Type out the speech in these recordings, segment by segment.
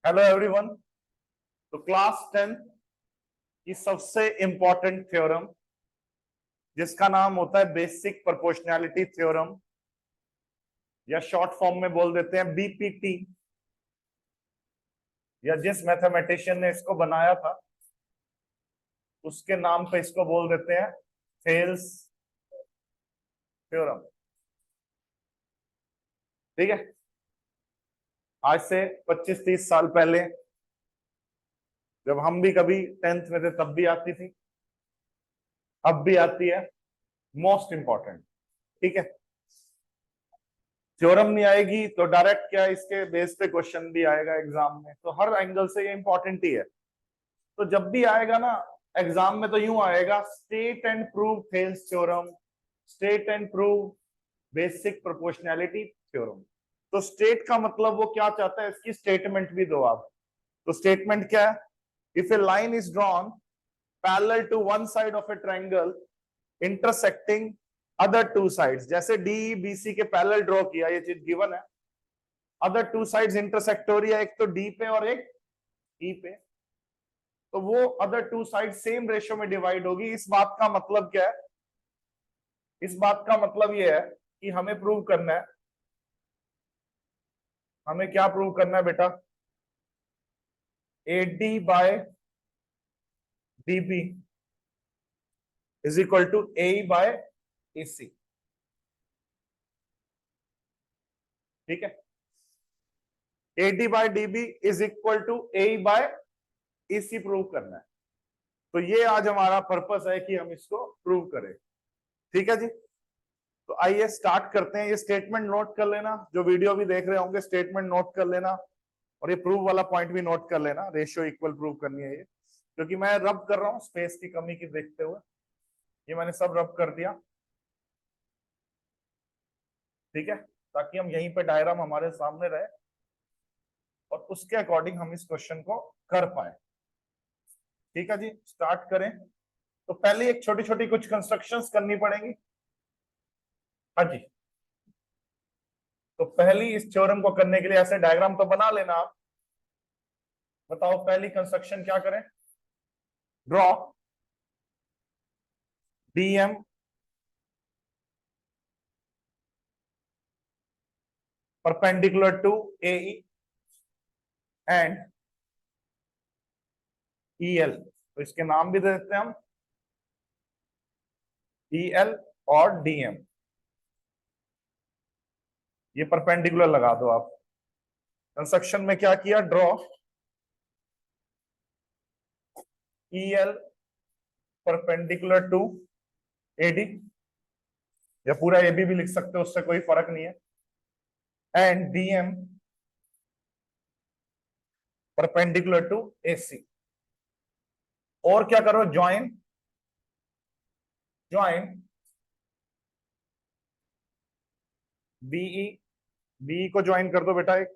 Hello everyone. तो class 10 की सबसे इंपॉर्टेंट थ्योरम जिसका नाम होता है बेसिक प्रोपोर्शनैलिटी थ्योरम या शॉर्ट फॉर्म में बोल देते हैं बीपीटी, या जिस मैथमेटिशियन ने इसको बनाया था उसके नाम पे इसको बोल देते हैं थेल्स थ्योरम। ठीक है, आज से 25-30 साल पहले जब हम भी कभी 10th में थे तब भी आती थी, अब भी आती है। Most important. ठीक है, थ्योरम नहीं आएगी तो डायरेक्ट क्या इसके बेस पे क्वेश्चन भी आएगा एग्जाम में, तो हर एंगल से ये इंपॉर्टेंट ही है। तो जब भी आएगा ना एग्जाम में तो यूं आएगा, state and prove Thales theorem, state and prove basic proportionality theorem. तो स्टेट का मतलब वो क्या चाहता है, इसकी स्टेटमेंट भी दो आप। तो स्टेटमेंट क्या है? If a line is drawn parallel to one side of a triangle intersecting other two sides, जैसे डी बीसी के पैरेलल ड्रॉ किया, ये चीज गिवन है। अदर टू साइड्स इंटरसेक्ट हो रही है, एक तो डी पे और एक ई पे, तो वो other two side same ratio में डिवाइड होगी। इस बात का मतलब क्या है? इस बात का मतलब ये है कि हमें प्रूव करना है, हमें क्या प्रूव करना है बेटा? AD by DB is equal to AE by AC। ठीक है, AD by DB is equal to AE by AC prove करना है। तो ये आज हमारा पर्पस है कि हम इसको प्रूव करें। ठीक है जी, तो आइए स्टार्ट करते हैं। ये स्टेटमेंट नोट कर लेना, जो वीडियो भी देख रहे होंगे स्टेटमेंट नोट कर लेना, और ये प्रूव वाला पॉइंट भी नोट कर लेना। रेशियो इक्वल प्रूव करनी है ये, क्योंकि मैं रब कर रहा हूँ स्पेस की कमी की देखते हुए, ये मैंने सब रब कर दिया। ठीक है, ताकि हम यहीं पे डायग्राम हमारे सामने रहे और उसके अकॉर्डिंग हम इस क्वेश्चन को कर पाए। ठीक है जी, स्टार्ट करें। तो पहले एक छोटी छोटी कुछ कंस्ट्रक्शंस करनी पड़ेंगी। हाँ जी, तो पहली इस थ्योरम को करने के लिए ऐसे डायग्राम तो बना लेना आप। बताओ पहली कंस्ट्रक्शन क्या करें? Draw DM perpendicular to AE and EL। तो इसके नाम भी दे देते हैं हम, EL और DM। ये परपेंडिकुलर लगा दो आप। कंस्ट्रक्शन में क्या किया? Draw EL perpendicular to AD, या पूरा AB भी लिख सकते हो, उससे कोई फर्क नहीं है, and DM perpendicular to AC। और क्या करो? ज्वाइन ज्वाइन BE को ज्वाइन कर दो बेटा एक,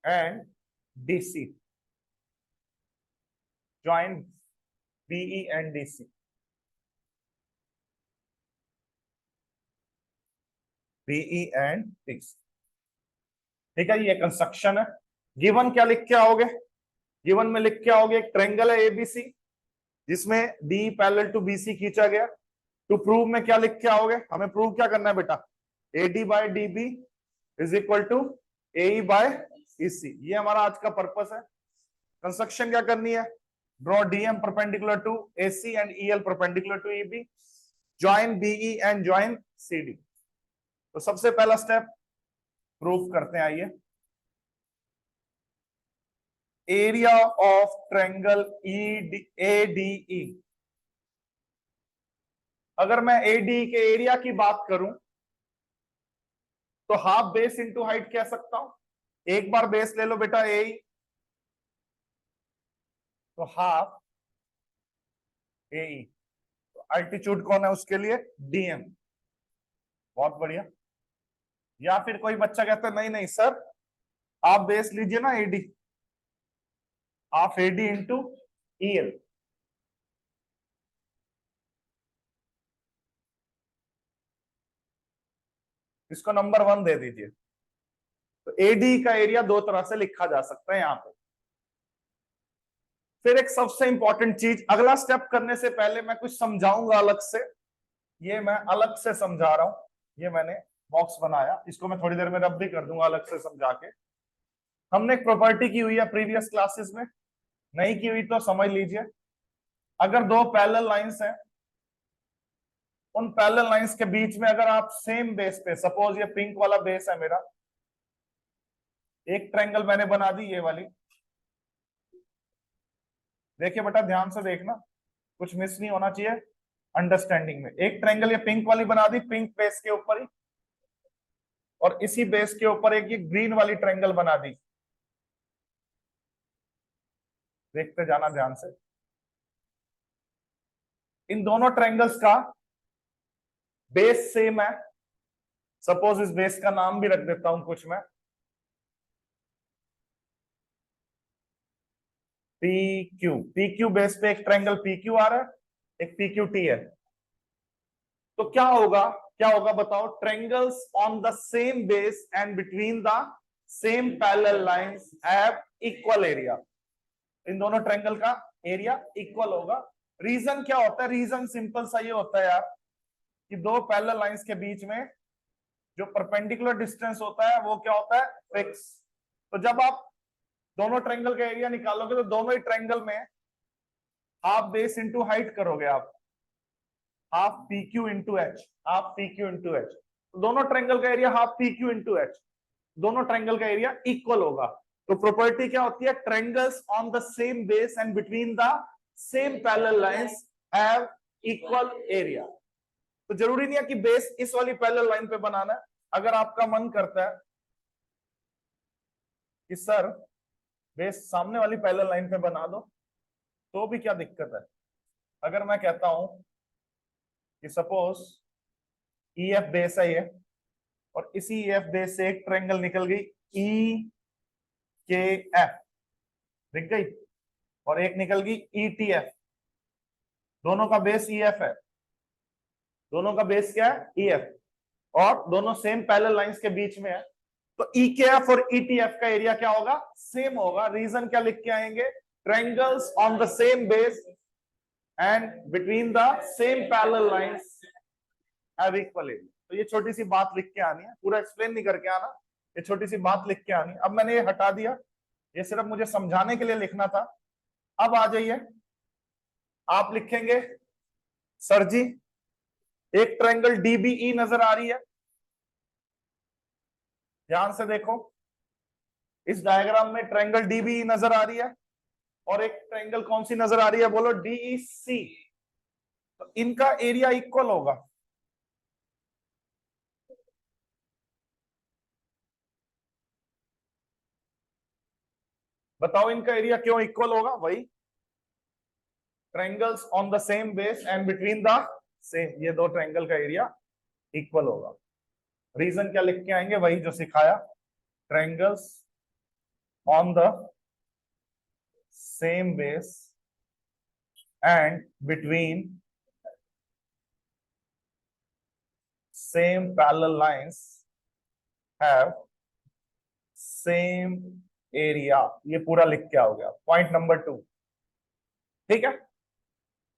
and DC join BE and DC। BE and DC। ठीक है, ये कंस्ट्रक्शन है। गिवन क्या लिख के आओगे? गिवन में लिख के आओगे एक ट्रायंगल है ABC जिसमें D पैरेलल टू BC खींचा गया। टू प्रूव में क्या लिख के आओगे? हमें प्रूव क्या करना है बेटा? AD by DB is equal to AE by EC। ये हमारा आज का पर्पस है। कंस्ट्रक्शन क्या करनी है? Draw DM perpendicular to AC and EL perpendicular to EB, join BE and join CD। तो सबसे पहला स्टेप प्रूव करते हैं, आइए। Area of triangle ADE। अगर मैं ADE के एरिया की बात करूं तो हाफ बेस इंटू हाइट कह सकता हूं। एक बार बेस ले लो बेटा AE, तो हाफ AE। तो अल्टीट्यूड कौन है उसके लिए? DM। बहुत बढ़िया। या फिर कोई बच्चा कहता है नहीं नहीं सर, आप बेस लीजिए ना AD, half AD into EL। इसको नंबर 1 दे दीजिए। तो तो एडी का एरिया दो तरह से लिखा जा सकता है यहां पे। फिर एक सबसे इंपॉर्टेंट चीज, अगला स्टेप करने से पहले मैं कुछ समझाऊंगा अलग से, ये मैं अलग से समझा रहा हूं। ये मैंने बॉक्स बनाया, इसको मैं थोड़ी देर में रब भी कर दूंगा अलग से समझा के। हमने एक प्रॉपर्टी की हुई है प्रीवियस क्लासेस में, नहीं की हुई तो समझ लीजिए। अगर दो पैरेलल लाइंस हैं, उन पैरेलल लाइंस के बीच में अगर आप सेम बेस पे, सपोज ये पिंक वाला बेस है मेरा, एक ट्रायंगल मैंने बना दी ये वाली। देखिए बेटा ध्यान से देखना, कुछ मिस नहीं होना चाहिए अंडरस्टैंडिंग में। एक ट्रायंगल ये पिंक वाली बना दी, पिंक बेस के ऊपर ही, और इसी बेस के ऊपर एक ये ग्रीन वाली ट्रायंगल बना दी। देखते जाना ध्यान से, इन दोनों ट्रायंगल्स का बेस सेम है। सपोज इस बेस का नाम भी रख देता हूं कुछ मैं, पी क्यू बेस पे एक ट्रायंगल पी क्यू आ रहा है, एक पी क्यू टी है। तो क्या होगा, क्या होगा बताओ, triangles on the same base and between the same parallel lines have equal area. इन दोनों ट्रायंगल का एरिया इक्वल होगा। रीजन क्या होता है, रीजन सिंपल सा ये होता है यार, कि दो पैरेलल लाइंस के बीच में जो परपेंडिकुलर डिस्टेंस होता है वो क्या होता है, फिक्स। तो जब आप दोनों ट्रायंगल का एरिया निकालोगे तो दोनों ही ट्रायंगल में हाफ बेस इंटू हाइट करोगे आप, half P Q into H, half P Q into H. दोनों ट्रायंगल का area half P Q into H, दोनों ट्रायंगल का एरिया इक्वल होगा। तो प्रॉपर्टी क्या होती है, triangles on the same base and between the same parallel lines have equal area. तो जरूरी नहीं है कि बेस इस वाली पैरेलल लाइन पे बनाना है। अगर आपका मन करता है कि सर बेस सामने वाली पैरेलल लाइन पे बना दो, तो भी क्या दिक्कत है। अगर मैं कहता हूं कि सपोज ई एफ बेस है ये, और इसी ई एफ बेस से एक ट्रायंगल निकल गई ई के एफ, दिख गई, और एक निकल गई ई टी एफ। दोनों का बेस ई एफ है, दोनों का बेस क्या है, ई एफ, और दोनों सेम पैरेलल लाइंस के बीच में है। तो ई के एफ और ई टी एफ का एरिया क्या होगा, सेम होगा। रीजन क्या लिख के आएंगे, triangles on the same base and between the same parallel lines have equal area. तो ये छोटी सी बात लिख के आनी है, पूरा एक्सप्लेन नहीं करके आना, ये छोटी सी बात लिख के आनी है। अब मैंने ये हटा दिया, ये सिर्फ मुझे समझाने के लिए लिखना था। अब आ जाइए, आप लिखेंगे सर जी एक ट्रायंगल डीबीई नजर आ रही है, ध्यान से देखो, इस डायग्राम में ट्रायंगल डीबीई नजर आ रही है, और एक ट्रायंगल कौन सी नजर आ रही है, बोलो डीईसी। तो इनका एरिया इक्वल होगा। बताओ इनका एरिया क्यों इक्वल होगा, वही triangles on the same base and between the same, ये दो ट्रायंगल का एरिया इक्वल होगा। रीजन क्या लिख के आएंगे, वही जो सिखाया, triangles on the same base and between same parallel lines have same area. ये पूरा लिख के आओगे आप, पॉइंट नंबर 2, ठीक है।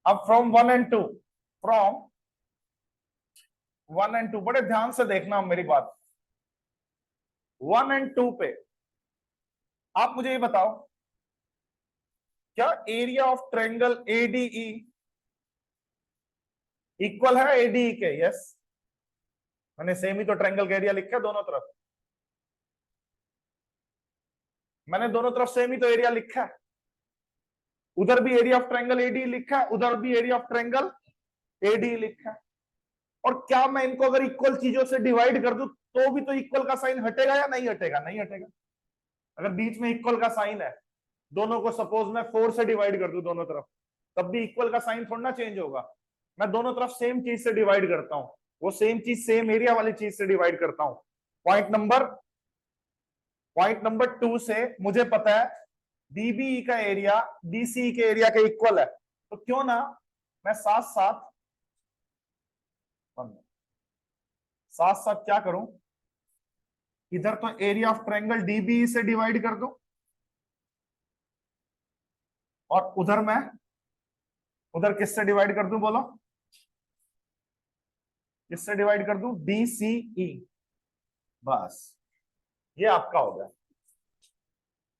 अब फ्रॉम 1 एंड 2, फ्रॉम 1 एंड 2 बड़े ध्यान से देखना मेरी बात। 1 एंड 2 पे आप मुझे ये बताओ, क्या area of triangle ADE equal है एडीई के? यस, मैंने सेम ही तो ट्रायंगल का एरिया लिखा है दोनों तरफ, मैंने दोनों तरफ सेम ही तो एरिया लिखा है। उधर भी एरिया ऑफ ट्रायंगल एडी लिखा है, उधर भी एरिया ऑफ ट्रायंगल एडी लिखा है। और क्या मैं इनको अगर इक्वल चीजों से डिवाइड कर दूं तो भी तो इक्वल का साइन हटेगा या नहीं हटेगा? नहीं हटेगा। अगर बीच में इक्वल का साइन है, दोनों को सपोज मैं 4 से डिवाइड कर दूं दोनों तरफ, तब भी इक्वल का साइन थोड़ा ना चेंज होगा। मैं दोनों तरफ सेम चीज से डिवाइड करता हूं, वो सेम चीज सेम एरिया वाली चीज से डिवाइड करता हूं। पॉइंट नंबर 2 से मुझे पता है डीबीई का एरिया डीसी के एरिया के इक्वल है, तो क्यों ना मैं साथ साथ क्या करूं, इधर तो एरिया ऑफ ट्रायंगल डीबी से डिवाइड कर दो, और उधर मैं उधर किससे डिवाइड कर दूं बोलो, किससे डिवाइड कर दूं, DCE। बस ये आपका हो गया।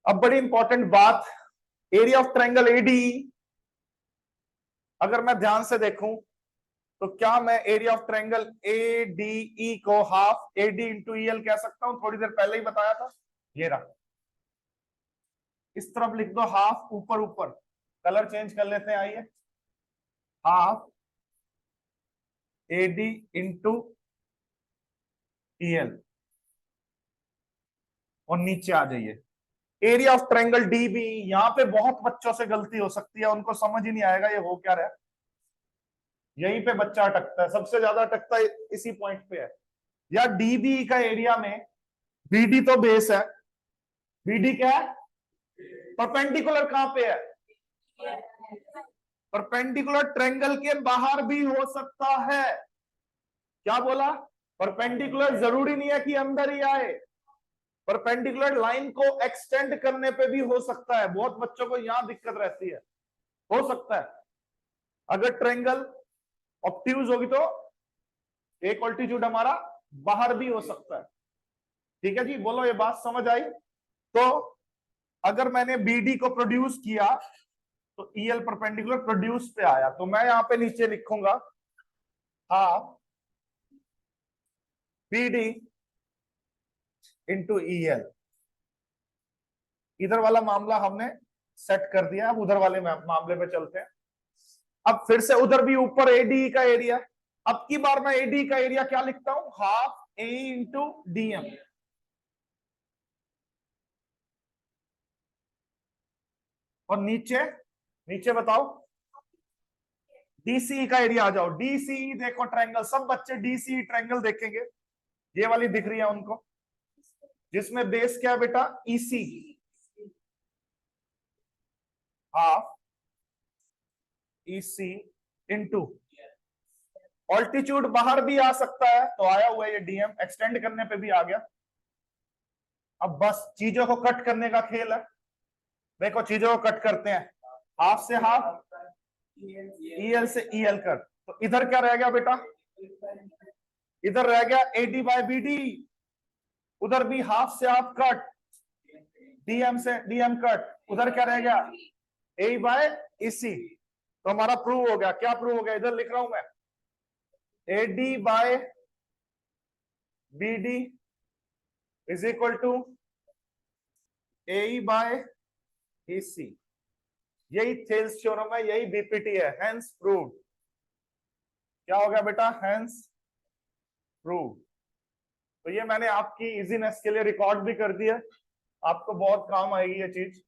अब बड़ी इंपॉर्टेंट बात, एरिया ऑफ ट्रायंगल ADE अगर मैं ध्यान से देखूं तो क्या मैं एरिया ऑफ ट्रायंगल ADE को हाफ AD इंटू EL कह सकता हूं? थोड़ी देर पहले ही बताया था, ये रहा। इस तरफ लिख दो हाफ, ऊपर ऊपर कलर चेंज कर लेते हैं, आइए, हाफ AD इंटू EL, और नीचे आ जाइए एरिया ऑफ ट्रायंगल DB। यहां पे बहुत बच्चों से गलती हो सकती है, उनको समझ ही नहीं आएगा ये हो क्या रहा है, यहीं पे बच्चा अटकता है, सबसे ज्यादा अटकता है इसी पॉइंट पे है। या DB का एरिया में BD तो बेस है, BD क्या है, परपेंडिकुलर कहां पे है, परपेंडिकुलर ट्रायंगल के बाहर भी हो सकता है। क्या बोला, परपेंडिकुलर जरूरी नहीं है कि अंदर ही आए, परपेंडिकुलर लाइन को एक्सटेंड करने पे भी हो सकता है। बहुत बच्चों को यहां दिक्कत रहती है, हो सकता है अगर ट्रायंगल ऑब्ट्यूज होगी तो एक ऑल्टीट्यूड हमारा बाहर भी हो सकता है। ठीक है जी, बोलो ये बात समझ आई? तो अगर मैंने BD को प्रोड्यूस किया तो EL परपेंडिकुलर प्रोड्यूस पे आया, तो मैं यहां पे नीचे लिखूंगा हाफ BD इंटू EL। इधर वाला मामला हमने सेट कर दिया, अब उधर वाले मामले पे चलते हैं। अब फिर से उधर भी ऊपर ADE का एरिया, अब की बार मैं ADE का एरिया क्या लिखता हूं, हाफ AE इंटू DM। और नीचे नीचे बताओ DCE का एरिया आ जाओ। DCE देखो ट्रायंगल, सब बच्चे DCE ट्रायंगल देखेंगे, ये वाली दिख रही है उनको, जिसमें बेस क्या है बेटा, EC, half EC into altitude बाहर भी आ सकता है, तो आया हुआ ये DM, एक्सटेंड करने पे भी आ गया। अब बस चीजों को कट करने का खेल है, देखो चीजों को कट करते हैं, हाफ से हाफ, EL से EL कट, तो इधर क्या रह गया बेटा, इधर रह गया AD बाय BD, उधर भी हाफ से हाफ कट, DM से DM कट, उधर क्या रह गया, A बाय EC। तो हमारा प्रूव हो गया, क्या प्रूव हो गया, इधर लिख रहा हूं मैं, AD by BD is equal to AE by EC। यही थेल्स थ्योरम है, यही BPT है, हेंस प्रूव्ड। क्या हो गया बेटा, हेंस प्रूव्ड। तो ये मैंने आपकी इजीनेस के लिए रिकॉर्ड भी कर दिया, आपको बहुत काम आएगी ये चीज।